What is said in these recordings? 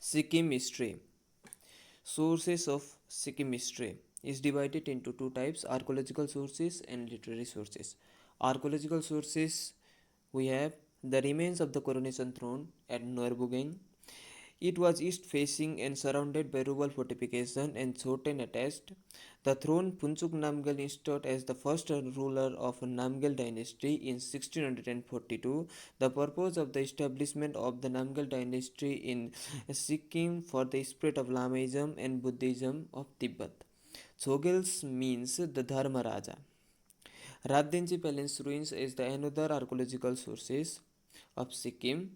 Sikkim history. Sources of Sikkim history is divided into two types: archaeological sources and literary sources. Archaeological sources, we have the remains of the coronation throne at Norbogeng. It was east facing and surrounded by rural fortification and Choten attached. The throne Phunchuk Namgyal installed as the first ruler of Namgyal dynasty in 1642. The purpose of the establishment of the Namgyal dynasty in Sikkim for the spread of Lamaism and Buddhism of Tibet. Chogyals means the Dharma Raja. Rabdenji Palace ruins is the another archaeological sources of Sikkim.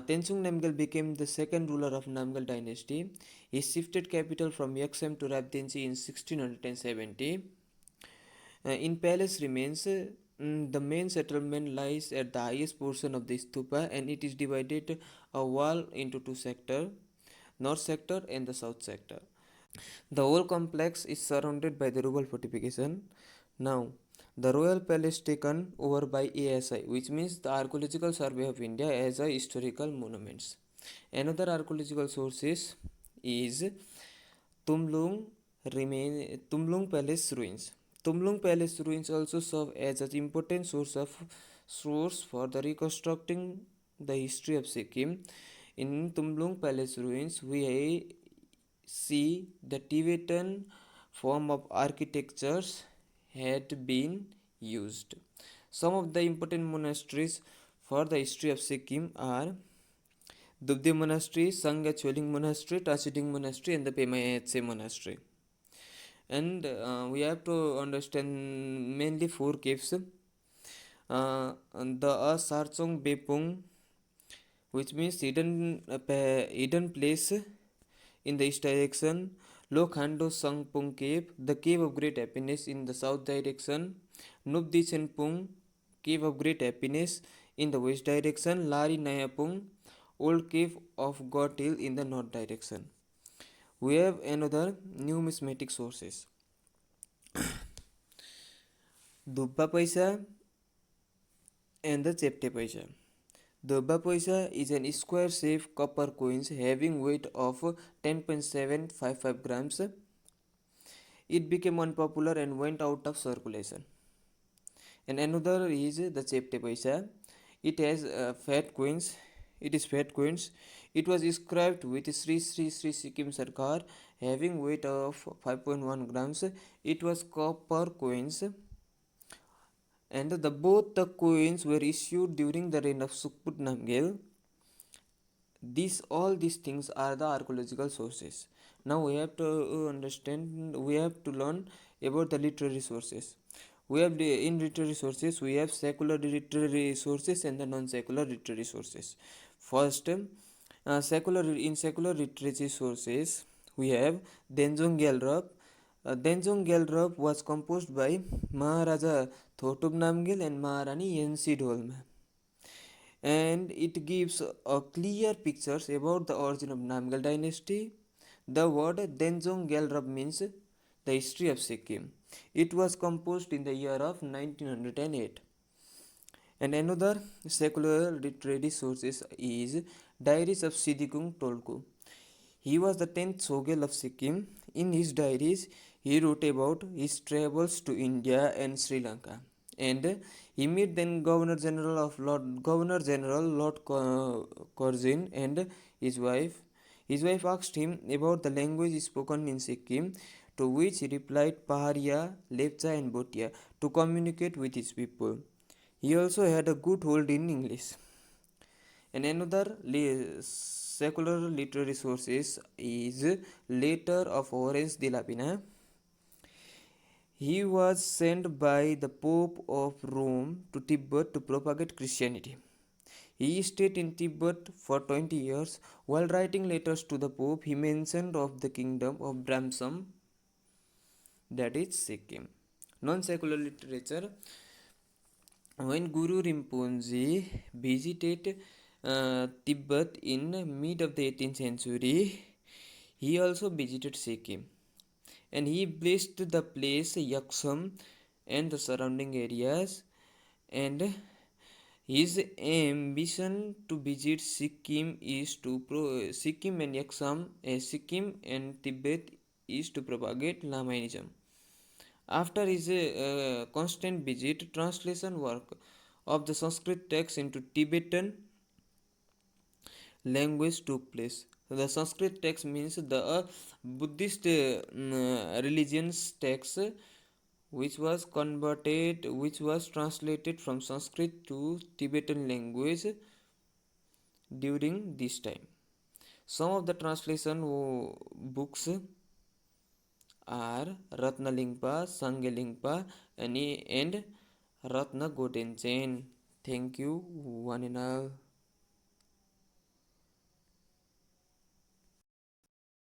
Tensung Namgyal became the second ruler of Namgyal dynasty. He shifted capital from Yaksem to Rabdenji in 1670. In palace remains, the main settlement lies at the highest portion of the stupa, and it is divided a wall into two sectors, north sector and the south sector. The whole complex is surrounded by the rural fortification. Now, the royal palace taken over by ASI, which means the Archaeological Survey of India, as a historical monuments. Another archaeological sources is Tumlung Tumlung Palace ruins. Tumlung Palace ruins also serve as an important source for the reconstructing the history of Sikkim. In Tumlung Palace ruins, we see the Tibetan form of architectures had been used. Some of the important monasteries for the history of Sikkim are Dubde Monastery, Sangha Choling Monastery, Tachiding Monastery, and the Pema Monastery. And we have to understand mainly four caves. The Sarchong Bepung, which means hidden place in the east direction. Lokhando Sangpung Cave, the cave of great happiness in the south direction. Nubdi Chenpung, cave of great happiness in the west direction. Lari Nayapung, old cave of God Hill in the north direction. We have another numismatic sources. Dubba Paisa and the Chepte Paisa. The Paisa is an square shaped copper coins having weight of 10.755 grams. It became unpopular and went out of circulation. And another is the Chepte Paisa. It has fat coins. It is fat coins. It was inscribed with Sri Sri Sri Sikkim Sarkar having weight of 5.1 grams. It was copper coins, and both the coins were issued during the reign of Sukput Namgyal. All these things are the archaeological sources. Now we have to understand, we have to learn about the literary sources. In literary sources we have secular literary sources and the non-secular literary sources. First, secular literary sources we have Denjong Gyalrap. Denjong Gyalrap was composed by Maharaja Thotub Namgyal and Maharani Yensi Dholma, and it gives a clear pictures about the origin of Namgyal dynasty. The word Denjong Gyalrap means the history of Sikkim. It was composed in the year of 1908. And another secular literary sources is Diaries of Sidikung Tolku. He was the 10th Chogyal of Sikkim. In his diaries, he wrote about his travels to India and Sri Lanka, and he met then Governor General Lord Curzon and his wife. His wife asked him about the language spoken in Sikkim, to which he replied Paharia, Lepcha, and Bhotia to communicate with his people. He also had a good hold in English. And another secular literary sources is Letter of Orange de la Pina. He was sent by the Pope of Rome to Tibet to propagate Christianity. He stayed in Tibet for 20 years. While writing letters to the Pope, he mentioned of the kingdom of Bramsam, that is Sikkim. Non-secular literature. When Guru Rinpoche visited Tibet in mid of the 18th century, he also visited Sikkim, and he blessed the place Yaksam and the surrounding areas, and His ambition to visit Sikkim and Assam, Sikkim and Tibet is to propagate Lamaism. After his constant visit, translation work of the Sanskrit text into Tibetan language took place. The Sanskrit text means the Buddhist religion's text, which was translated from Sanskrit to Tibetan language during this time. Some of the translation books are Ratnalingpa, Sangelingpa, and Ratna Gotenchen. Thank you, one and all.